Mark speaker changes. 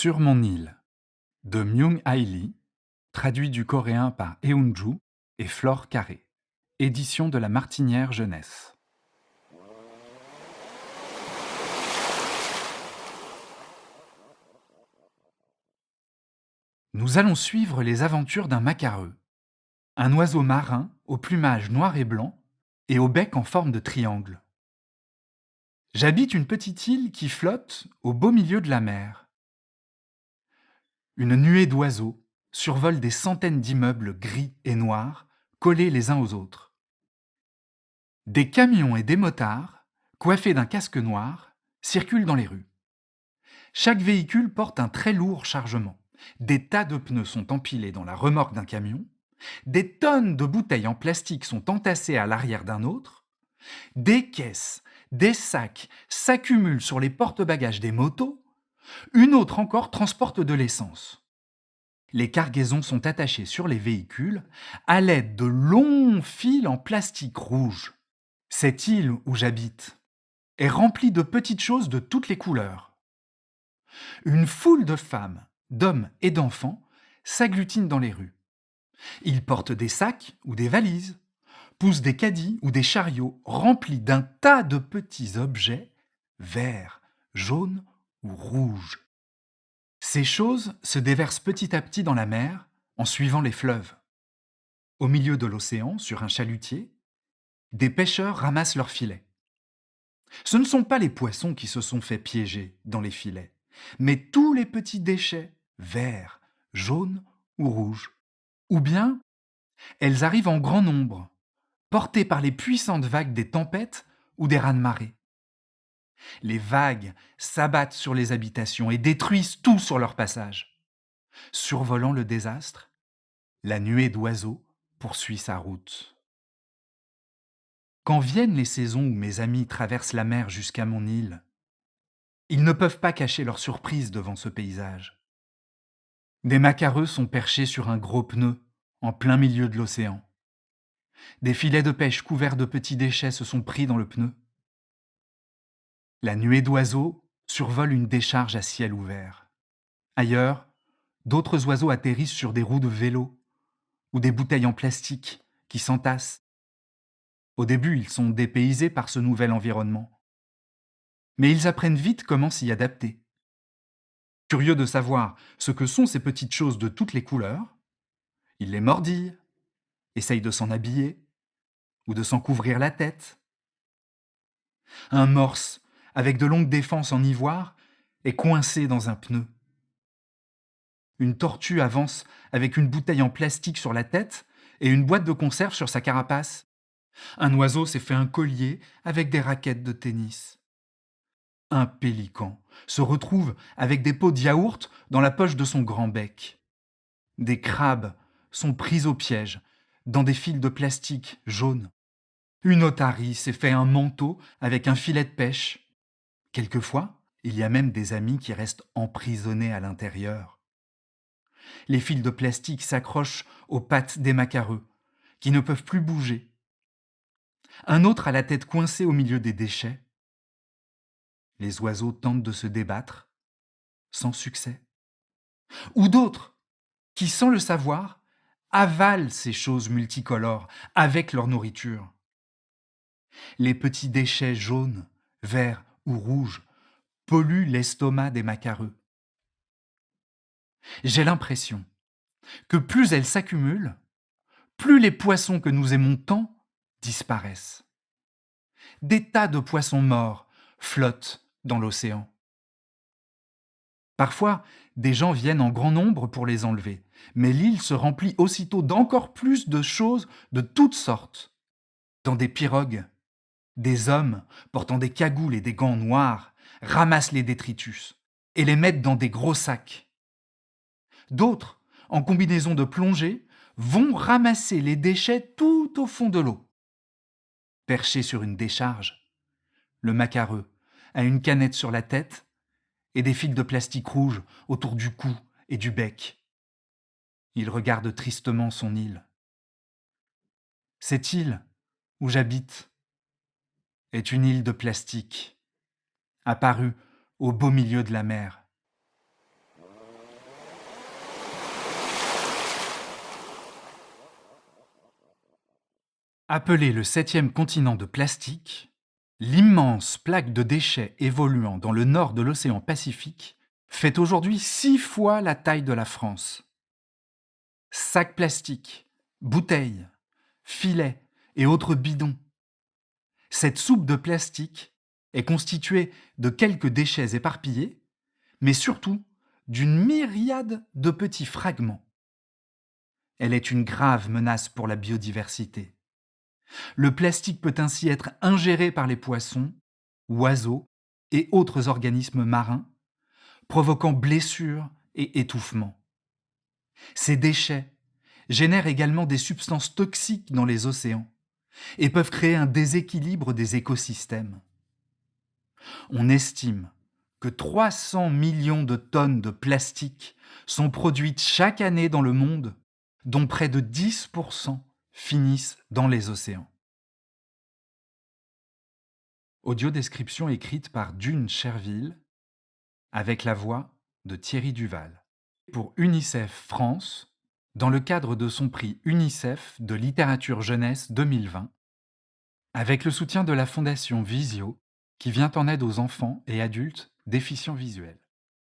Speaker 1: Sur mon île, de Myung-Ae Lee, traduit du coréen par Eun-ju et Flore Carré. Édition de la Martinière Jeunesse. Nous allons suivre les aventures d'un macareux, un oiseau marin au plumage noir et blanc et au bec en forme de triangle. J'habite une petite île qui flotte au beau milieu de la mer. Une nuée d'oiseaux survole des centaines d'immeubles gris et noirs, collés les uns aux autres. Des camions et des motards, coiffés d'un casque noir, circulent dans les rues. Chaque véhicule porte un très lourd chargement. Des tas de pneus sont empilés dans la remorque d'un camion. Des tonnes de bouteilles en plastique sont entassées à l'arrière d'un autre. Des caisses, des sacs s'accumulent sur les porte-bagages des motos. Une autre encore transporte de l'essence. Les cargaisons sont attachées sur les véhicules à l'aide de longs fils en plastique rouge. Cette île où j'habite est remplie de petites choses de toutes les couleurs. Une foule de femmes, d'hommes et d'enfants s'agglutinent dans les rues. Ils portent des sacs ou des valises, poussent des caddies ou des chariots remplis d'un tas de petits objets verts, jaunes ou rouges. Ces choses se déversent petit à petit dans la mer en suivant les fleuves. Au milieu de l'océan, sur un chalutier, des pêcheurs ramassent leurs filets. Ce ne sont pas les poissons qui se sont fait piéger dans les filets, mais tous les petits déchets verts, jaunes ou rouges. Ou bien, elles arrivent en grand nombre, portées par les puissantes vagues des tempêtes ou des raz-de-marée. Les vagues s'abattent sur les habitations et détruisent tout sur leur passage. Survolant le désastre, la nuée d'oiseaux poursuit sa route. Quand viennent les saisons où mes amis traversent la mer jusqu'à mon île, ils ne peuvent pas cacher leur surprise devant ce paysage. Des macareux sont perchés sur un gros pneu en plein milieu de l'océan. Des filets de pêche couverts de petits déchets se sont pris dans le pneu. La nuée d'oiseaux survole une décharge à ciel ouvert. Ailleurs, d'autres oiseaux atterrissent sur des roues de vélo ou des bouteilles en plastique qui s'entassent. Au début, ils sont dépaysés par ce nouvel environnement. Mais ils apprennent vite comment s'y adapter. Curieux de savoir ce que sont ces petites choses de toutes les couleurs, ils les mordillent, essayent de s'en habiller ou de s'en couvrir la tête. Un morse, avec de longues défenses en ivoire, est coincé dans un pneu. Une tortue avance avec une bouteille en plastique sur la tête et une boîte de conserve sur sa carapace. Un oiseau s'est fait un collier avec des raquettes de tennis. Un pélican se retrouve avec des pots de yaourt dans la poche de son grand bec. Des crabes sont pris au piège dans des fils de plastique jaunes. Une otarie s'est fait un manteau avec un filet de pêche. Quelquefois, il y a même des amis qui restent emprisonnés à l'intérieur. Les fils de plastique s'accrochent aux pattes des macareux, qui ne peuvent plus bouger. Un autre a la tête coincée au milieu des déchets. Les oiseaux tentent de se débattre, sans succès. Ou d'autres, qui, sans le savoir, avalent ces choses multicolores avec leur nourriture. Les petits déchets jaunes, verts ou rouges polluent l'estomac des macareux. J'ai l'impression que plus elles s'accumulent, plus les poissons que nous aimons tant disparaissent. Des tas de poissons morts flottent dans l'océan. Parfois, des gens viennent en grand nombre pour les enlever, mais l'île se remplit aussitôt d'encore plus de choses de toutes sortes. Dans des pirogues, des hommes portant des cagoules et des gants noirs ramassent les détritus et les mettent dans des gros sacs. D'autres, en combinaison de plongée, vont ramasser les déchets tout au fond de l'eau. Perché sur une décharge, le macareux a une canette sur la tête et des fils de plastique rouge autour du cou et du bec. Il regarde tristement son île. Cette île où j'habite est une île de plastique, apparue au beau milieu de la mer. Appelé le septième continent de plastique, l'immense plaque de déchets évoluant dans le nord de l'océan Pacifique fait aujourd'hui 6 fois la taille de la France. Sacs plastiques, bouteilles, filets et autres bidons. Cette soupe de plastique est constituée de quelques déchets éparpillés, mais surtout d'une myriade de petits fragments. Elle est une grave menace pour la biodiversité. Le plastique peut ainsi être ingéré par les poissons, oiseaux et autres organismes marins, provoquant blessures et étouffements. Ces déchets génèrent également des substances toxiques dans les océans et peuvent créer un déséquilibre des écosystèmes. On estime que 300 millions de tonnes de plastique sont produites chaque année dans le monde, dont près de 10% finissent dans les océans. Audiodescription écrite par Dune Cherville, avec la voix de Thierry Duval. Pour UNICEF France, dans le cadre de son prix UNICEF de littérature jeunesse 2020, avec le soutien de la Fondation Visio, qui vient en aide aux enfants et adultes déficients visuels.